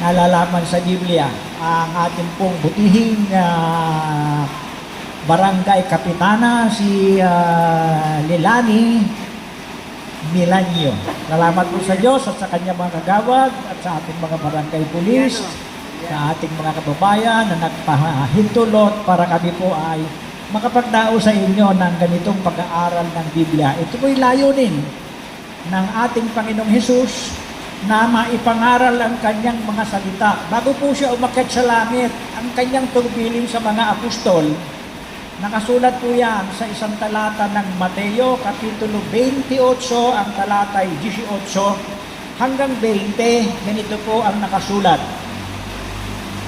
nalalaman sa Biblia. Ang ating pong butihing barangay kapitana, si Lilani Milanyo. Salamat po sa Diyos at sa kanyang mga kagawad at sa ating mga barangay pulis, sa ating mga kababayan na nagpahintulot para kami po ay makapagdao sa inyo ng ganitong pag-aaral ng Biblia. Ito po'y layunin ng ating Panginoong Hesus na maipangaral ang kanyang mga salita. Bago po siya umakyat sa langit, ang kanyang tungbilin sa mga apostol, nakasulat po yan sa isang talata ng Mateo, Kapitulo 28, ang talata ay 18 hanggang 20, ganito po ang nakasulat.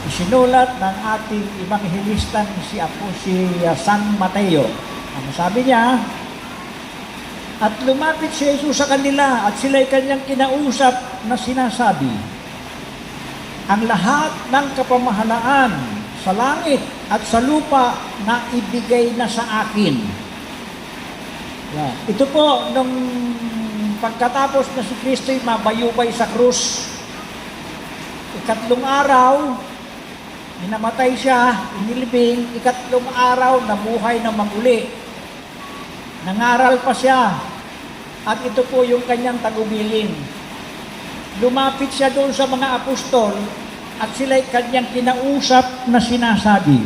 Isinulat ng ating ebanghelistang si San Mateo. Ang sabi niya, at lumapit si Jesus sa kanila at sila'y kanyang kinausap na sinasabi, ang lahat ng kapamahalaan sa langit at sa lupa na ibigay na sa akin. Ito po, nung pagkatapos na si Kristo'y mabayubay sa krus, ikatlong araw, minamatay siya, inilibing, ikatlong araw, nabuhay na maguli. Nangaral pa siya, at ito po yung kanyang tagubilin. Lumapit siya doon sa mga apostol, at sila'y kanyang kinausap na sinasabi,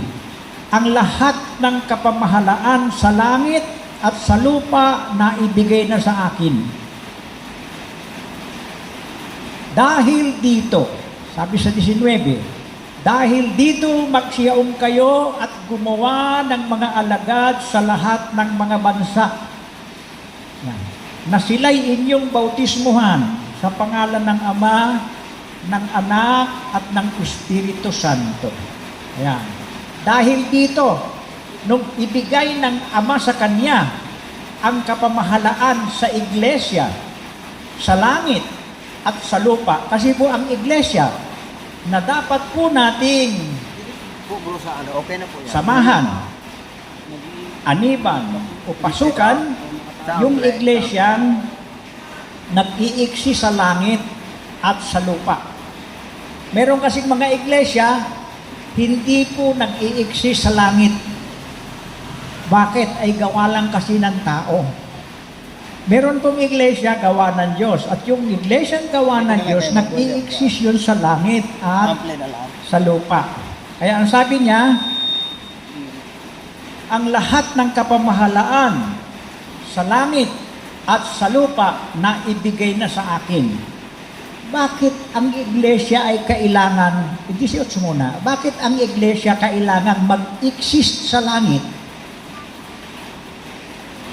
ang lahat ng kapamahalaan sa langit at sa lupa na ibigay na sa akin. Dahil dito, sabi sa 19, dahil dito magsiyaong kayo at gumawa ng mga alagad sa lahat ng mga bansa, na sila'y inyong bautismuhan sa pangalan ng Ama, ng Anak at ng Espiritu Santo. Ayan. Dahil dito, nung ibigay ng Ama sa Kanya ang kapamahalaan sa iglesia, sa langit at sa lupa, kasi po ang iglesia na dapat po nating samahan, aniban o pasukan, yung iglesyang nag-iiksi sa langit at sa lupa. Meron kasing mga iglesia, hindi po nag-iiksi sa langit. Bakit? Ay gawa lang kasi ng tao. Meron pong iglesia gawa ng Diyos. At yung iglesyang gawa ng Diyos, nag-i-exist yun sa langit at sa lupa. Kaya ang sabi niya, ang lahat ng kapamahalaan sa langit at sa lupa na ibigay na sa akin. Bakit ang iglesia ay kailangan, 18 muna, bakit ang iglesia kailangan mag-exist sa langit?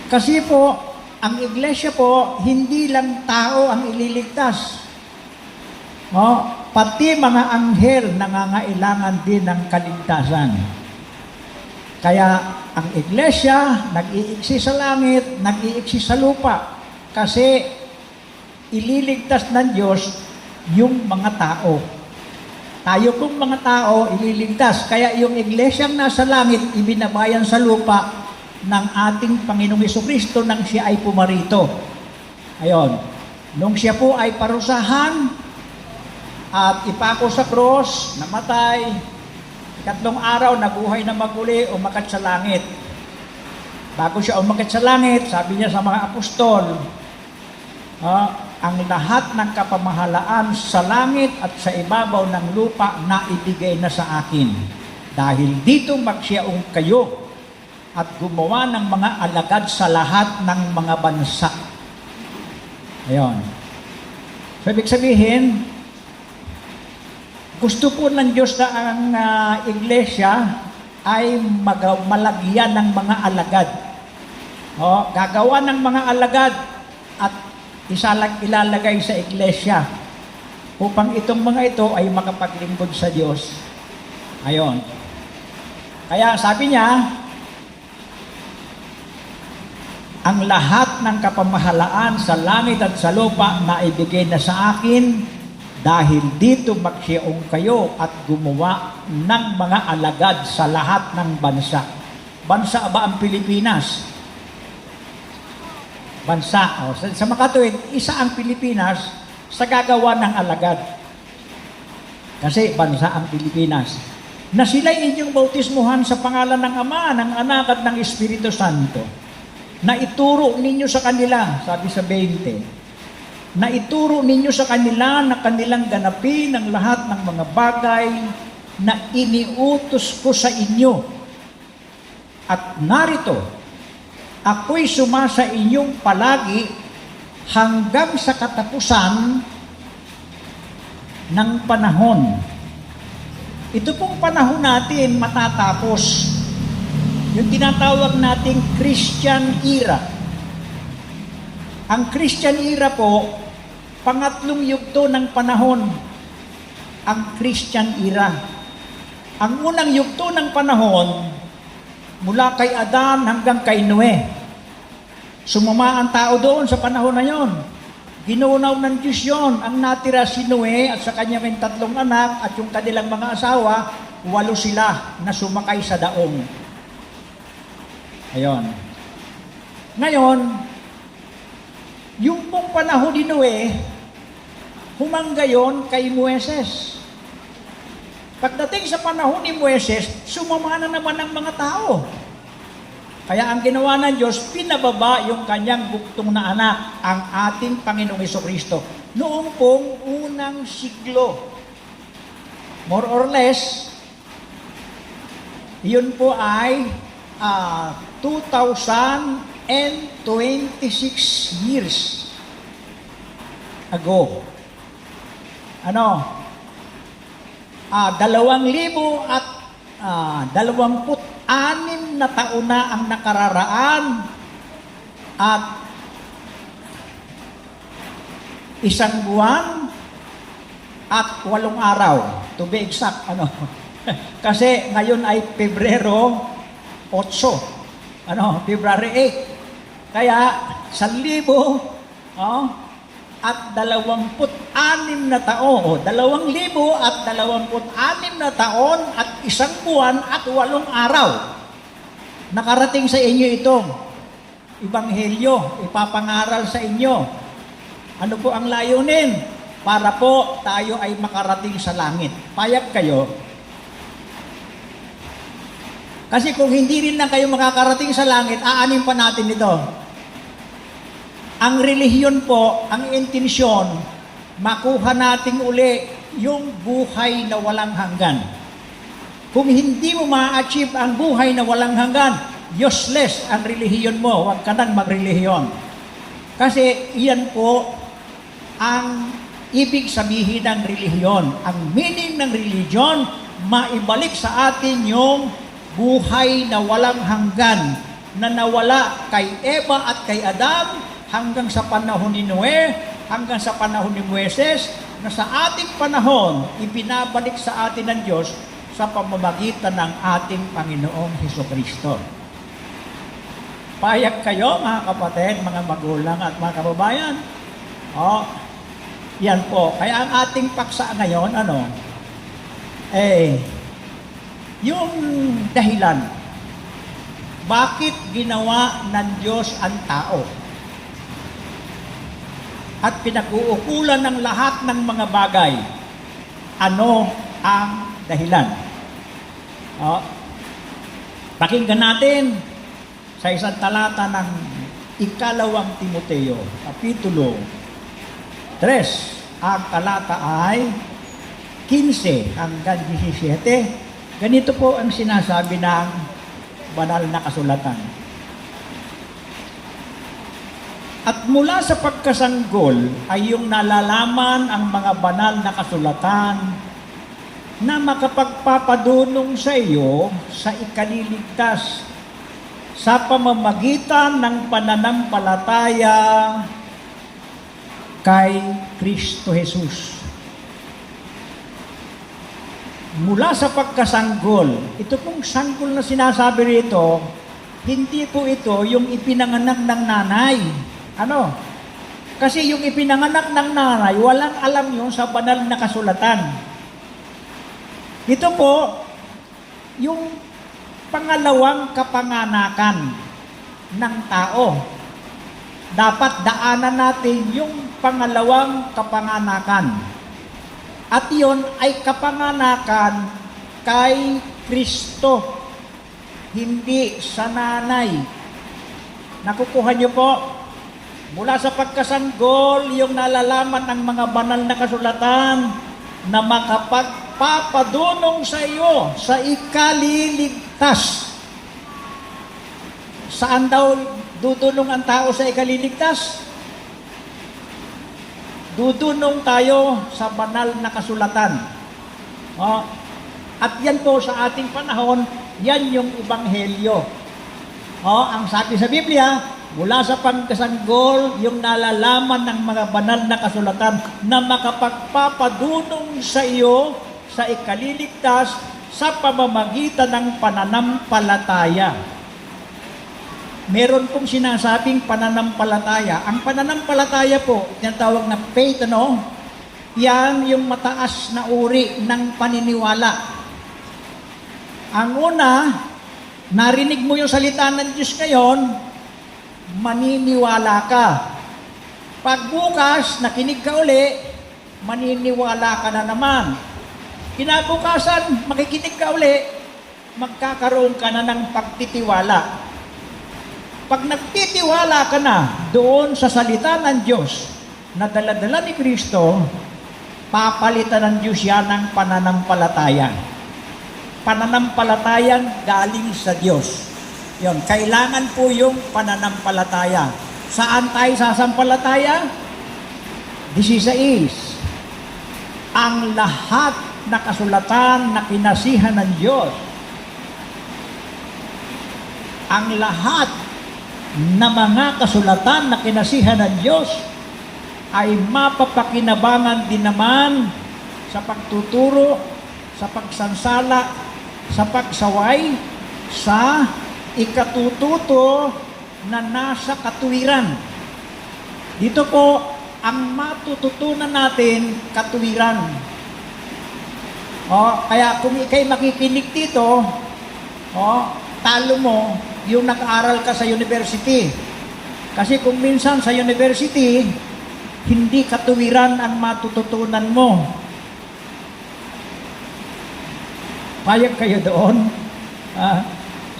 Kasi po, ang iglesia po, hindi lang tao ang ililigtas. No? Pati mga anghel nangangailangan din ng kaligtasan. Kaya ang iglesia, nag-iiksi sa langit, nag-iiksi sa lupa. Kasi ililigtas ng Diyos yung mga tao. Tayo pong mga tao, ililigtas. Kaya yung iglesyang nasa langit, ibinabayan sa lupa ng ating Panginoong Jesucristo nang siya ay pumarito. Ayon. Nung siya po ay parusahan at ipako sa cross, namatay, ikatlong araw, nabuhay na maguli, umakyat sa langit. Bago siya umakyat sa langit, sabi niya sa mga apostol, ang lahat ng kapamahalaan sa langit at sa ibabaw ng lupa na ibigay na sa akin. Dahil dito magsiyaong kayo at gumawa ng mga alagad sa lahat ng mga bansa. Ayon. So, ibig sabihin, gusto po ng Diyos na ang iglesia ay malagyan ng mga alagad. Gagawa ng mga alagad at ilalagay sa iglesia upang itong mga ito ay makapaglingkod sa Diyos. Ayon. Kaya sabi niya, ang lahat ng kapamahalaan sa langit at sa lupa na ibigay na sa akin, dahil dito magsiyaong kayo at gumawa ng mga alagad sa lahat ng bansa. Bansa ba ang Pilipinas? Bansa. Sa makatuwid, isa ang Pilipinas sa gagawa ng alagad. Kasi bansa ang Pilipinas. Na sila'y inyong bautismuhan sa pangalan ng Ama, ng Anak at ng Espiritu Santo. Na ituro ninyo sa kanila, sabi sa 20, na ituro ninyo sa kanila na kanilang ganapin ang lahat ng mga bagay na iniutos ko sa inyo. At narito, ako'y sumasa inyong palagi hanggang sa katapusan ng panahon. Ito pong panahon natin matatapos. Yung tinatawag nating Christian era. Ang Christian era po, pangatlong yugto ng panahon, ang Christian era. Ang unang yugto ng panahon, mula kay Adan hanggang kay Noe. Sumama ang tao doon sa panahon na yon. Ginunaw ng Diyos yun. Ang natira si Noe at sa kanyang 3 anak at yung kanilang mga asawa, 8 sila na sumakay sa daong. Ayon. Ngayon, yung pong panahon ni Noe, humangga yun kay Moises. Pagdating sa panahon ni Moises, sumama na naman ang mga tao. Kaya ang ginawa ng Diyos, pinababa yung kanyang buktong na anak, ang ating Panginoong Hesukristo. Noong pong unang siglo, more or less, yun po ay 2026 years ago. 26 na taon na ang nakararaan at 1 buwan at 8 araw. To be exact, Kasi ngayon ay Pebrero 8. February 8. Kaya 1,000 at 26 na taon, 2,026 na taon at 1 buwan at 8 araw. Nakarating sa inyo itong Ebanghelyo, ipapangaral sa inyo. Ano po ang layunin? Para po tayo ay makarating sa langit. Payag kayo? Kasi kung hindi rin lang kayo makakarating sa langit, aanin pa natin ito. Ang relihiyon po, ang intensyon, makuha natin uli yung buhay na walang hanggan. Kung hindi mo ma-achieve ang buhay na walang hanggan, useless ang relihiyon mo. Huwag ka nang magrelihiyon. Kasi iyan po ang ibig sabihin ng relihiyon. Ang meaning ng religion, maibalik sa atin yung buhay na walang hanggan na nawala kay Eva at kay Adam hanggang sa panahon ni Noe, hanggang sa panahon ni Moises, na sa ating panahon, ibinabalik sa atin ng Diyos sa pamamagitan ng ating Panginoong Hesukristo. Payag kayo, mga kapatid, mga magulang at mga kababayan? Yan po. Kaya ang ating paksa ngayon, yung dahilan, bakit ginawa ng Diyos ang tao? At pinag-uukulan ng lahat ng mga bagay. Ano ang dahilan? Pakinggan natin sa isang talata ng 2 Timoteo, Kapitulo 3. Ang talata ay 15 hanggang 17. Ganito po ang sinasabi ng banal na kasulatan. At mula sa pagkasanggol ay yung nalalaman ang mga banal na kasulatan na makapagpapadunong sa iyo sa ikaliligtas sa pamamagitan ng pananampalataya kay Kristo Jesus. Mula sa pagkasanggol, ito pong sanggol na sinasabi rito, hindi po ito yung ipinanganak ng nanay. Kasi yung ipinanganak ng nanay, walang alam yun sa banal na kasulatan. Ito po, yung pangalawang kapanganakan ng tao. Dapat daanan natin yung pangalawang kapanganakan. At iyon ay kapanganakan kay Kristo, hindi sa nanay. Nakukuha niyo po, mula sa pagkasanggol, yung nalalaman ng mga banal na kasulatan na makapagpapadunong sa iyo sa ikaliligtas. Saan daw dudunong ang tao sa ikaliligtas? Dudunong tayo sa banal na kasulatan. At yan po sa ating panahon, yan yung ebanghelyo. Ang sabi sa Biblia, mula sa pagkasanggol, yung nalalaman ng mga banal na kasulatan na makapagpapadunong sa iyo sa ikaliligtas sa pamamagitan ng pananampalataya. Meron pong sinasabing pananampalataya. Ang pananampalataya po, tinatawag na faith, yan yung mataas na uri ng paniniwala. Ang una, narinig mo yung salita ng Diyos ngayon, maniniwala ka. Pagbukas, nakinig ka uli, maniniwala ka na naman. Kinabukasan, makikinig ka uli, magkakaroon ka na ng pagtitiwala. Pag nagtitiwala ka na doon sa salita ng Diyos na dala-dala ni Kristo, papalitan ng Diyos yan ng pananampalataya. Pananampalatayang galing sa Diyos. Yon, kailangan po yung pananampalataya. Saan tayo sasampalataya? 16. Ang lahat na kasulatan na kinasihan ng Diyos, ang lahat na mga kasulatan na kinasihan ng Diyos ay mapapakinabangan din naman sa pagtuturo, sa pagsansala, sa pagsaway, sa ikatututo na nasa katuwiran. Dito po, ang matututunan natin, katuwiran. Kaya kung ikay makikinig dito, talo mo yung nag-aral ka sa university. Kasi kung minsan sa university, hindi katuwiran ang matututunan mo. Payag kayo doon?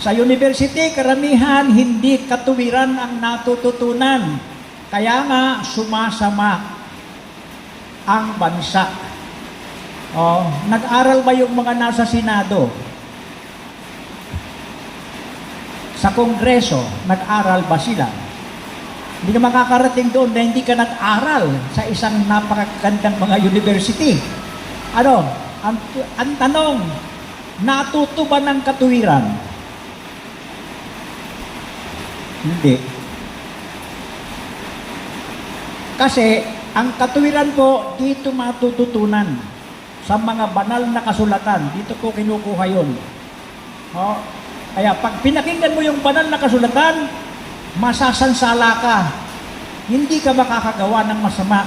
Sa university, karamihan, hindi katuwiran ang natututunan. Kaya nga, sumasama ang bansa. Nag-aral ba yung mga nasa Senado? Sa Kongreso, nag-aral ba sila? Hindi ka makakarating doon na hindi ka nag-aral sa isang napakagandang mga university. Ang tanong, natuto ba ng katuwiran? Hindi. Kasi, ang katuwiran po, dito matututunan sa mga banal na kasulatan. Dito po kinukuha yun. Kaya pag pinakinggan mo yung banal na kasulatan, masasansala ka. Hindi ka makakagawa ng masama.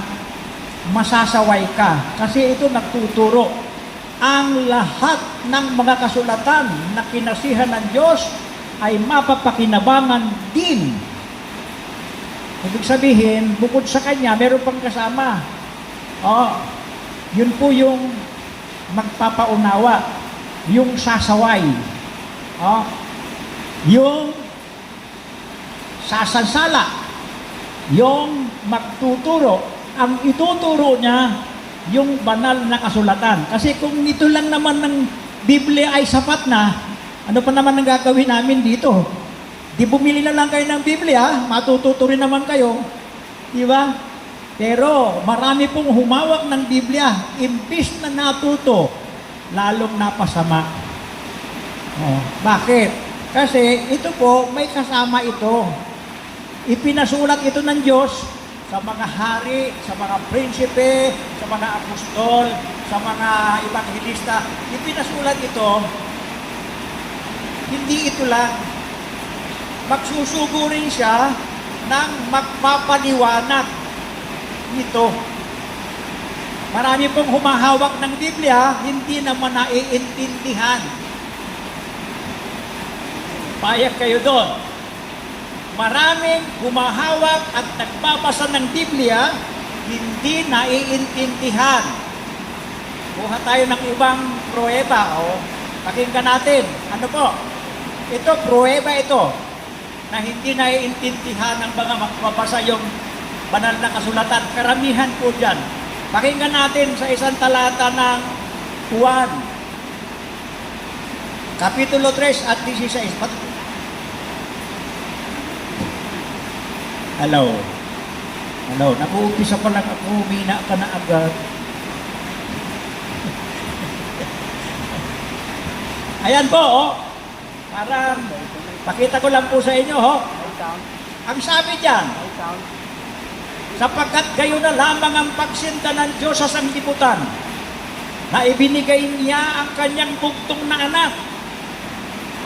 Masasaway ka. Kasi ito nagtuturo. Ang lahat ng mga kasulatan na kinasihan ng Diyos ay mapapakinabangan din. Ibig sabihin, bukod sa Kanya, meron pang kasama. Yun po yung magpapaunawa. Yung sasaway. Yung sasansala, yung magtuturo, ang ituturo niya, yung banal na kasulatan. Kasi kung ito lang naman ng Biblia ay sapat na, ano pa naman ang gagawin namin dito? Di bumili na lang kayo ng Biblia, matututo rin naman kayo. Di ba? Pero marami pong humawak ng Biblia, imbis na natuto, lalong napasama. Bakit? Kasi ito po, may kasama ito. Ipinasulat ito ng Diyos sa mga hari, sa mga prinsipe, sa mga apostol, sa mga evangelista. Ipinasulat ito, hindi ito lang. Magsusugo rin siya ng magpapaliwanag nito. Marami pong humahawak ng Biblia, hindi naman naiintindihan. Payag kayo doon. Maraming humahawak at nagbabasa ng Biblia, hindi naiintindihan. Kuha tayo ng ibang pruweba. O, pakinggan natin. Ano po? Ito, pruweba ito, na hindi naiintindihan ng mga magbabasa yung banal na kasulatan. Karamihan po dyan. Pakinggan natin sa isang talata ng Juan, Kapitulo 3 at 16. Hello. Hello. Nag-uumpisa pa lang ako, humina ka na agad. Ayan po, oh. Parang, pakita ko lang po sa inyo, ho. Ang sabi diyan, sapagkat gayon na lamang ang pagsinta ng Diyos sa sanglibutan, na ibinigay niya ang kanyang bugtong na anak,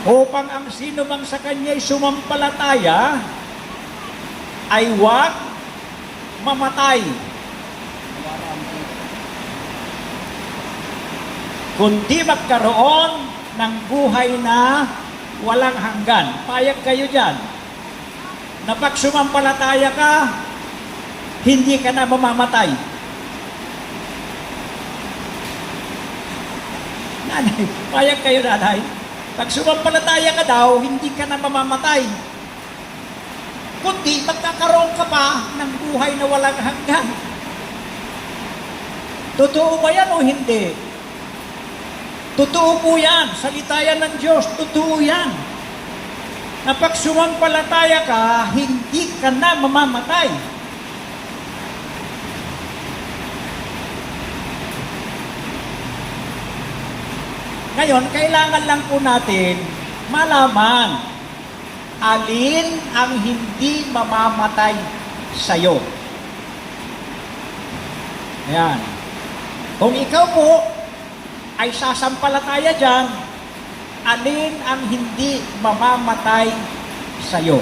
upang ang sino mang sa kanya'y sumampalataya, ay huwag mamatay, kundi magkaroon ng buhay na walang hanggan. Payag kayo dyan na pag sumampalataya ka, hindi ka na mamamatay. Nanay, payag kayo, nanay. Pag sumampalataya ka daw, hindi ka na mamamatay. Kundi magkakaroon ka pa ng buhay na walang hanggan. Totoo ba yan o hindi? Totoo po yan. Salita yan ng Diyos. Totoo yan. Na pag sumampalataya ka, hindi ka na mamamatay. Ngayon, kailangan lang po natin malaman alin ang hindi mamamatay sa'yo. Ayan. Kung ikaw po ay sasampalataya dyan, alin ang hindi mamamatay sa'yo.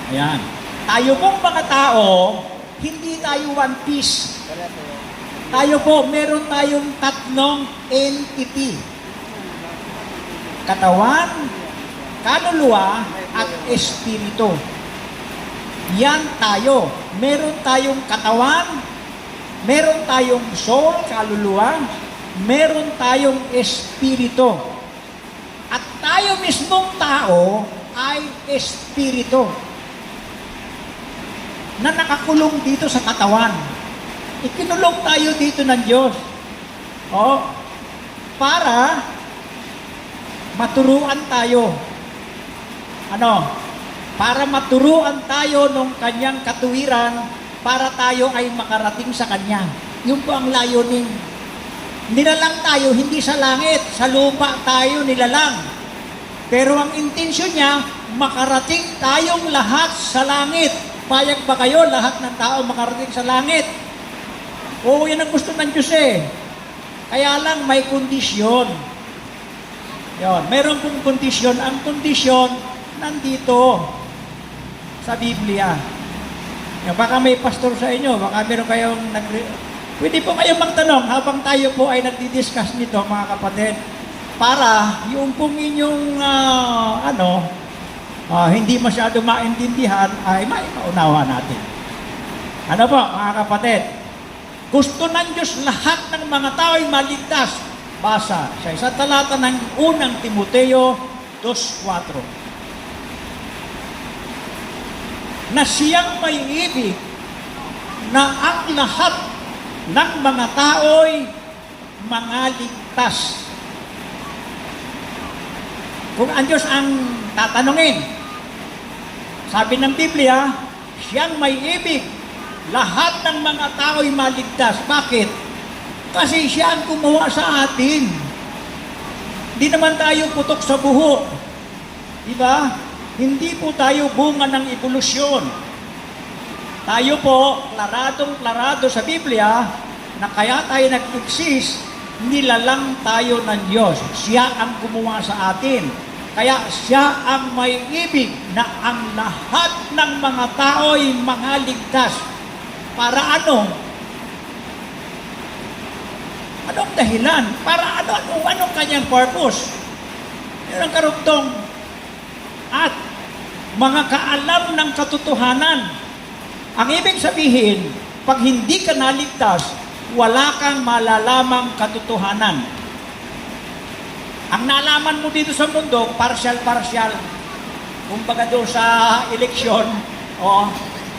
Ayan. Tayo pong mga tao, hindi tayo one piece. Tayo po, meron tayong tatlong entity. Katawan, kaluluwa, at espiritu. Yan tayo. Meron tayong katawan, meron tayong soul, kaluluwa, meron tayong espiritu. At tayo mismong tao ay espiritu na nakakulong dito sa katawan. Ikinulong tayo dito ng Diyos. Para maturuan tayo. Para maturuan tayo ng kanyang katuwiran para tayo ay makarating sa kanya. Yun po ang layunin. Nilalang tayo, hindi sa langit, sa lupa tayo nilalang. Pero ang intensyon niya, makarating tayong lahat sa langit. Payag ba kayo, lahat ng tao makarating sa langit? Oo, yan ang gusto ng Diyos eh. Kaya lang may kondisyon. Yon, meron pong kondisyon. Ang kondisyon, nandito sa Biblia. Baka may pastor sa inyo, baka meron kayong pwede po kayong magtanong habang tayo po ay nagdi-discuss nito, mga kapatid, para yung pong inyong hindi masyado maintindihan ay maunawa natin. Ano po, mga kapatid? Gusto ng Diyos lahat ng mga tao ay maligtas. Basa sa isang talata ng unang Timoteo 2:4. Na siyang may ibig na ang lahat ng mga tao'y mga ligtas. Kung ang Diyos ang tatanungin, sabi ng Biblia, siyang may ibig, lahat ng mga tao'y maligtas. Bakit? Kasi siya ang gumawa sa atin. Hindi naman tayo putok sa buho. Diba? Hindi po tayo bunga ng evolusyon. Tayo po, klaradong-klarado sa Biblia, na kaya tayo nag-exist, nilalang tayo ng Diyos. Siya ang gumawa sa atin. Kaya siya ang may ibig na ang lahat ng mga tao'y mga ligtas. Para ano? Anong dahilan? Para anong kanyang purpose? Yan ang karugtong. At mga kaalam ng katotohanan. Ang ibig sabihin, pag hindi ka naligtas, wala kang malalamang katotohanan. Ang nalaman mo dito sa mundo, partial-partial. Kumbaga doon sa eleksyon,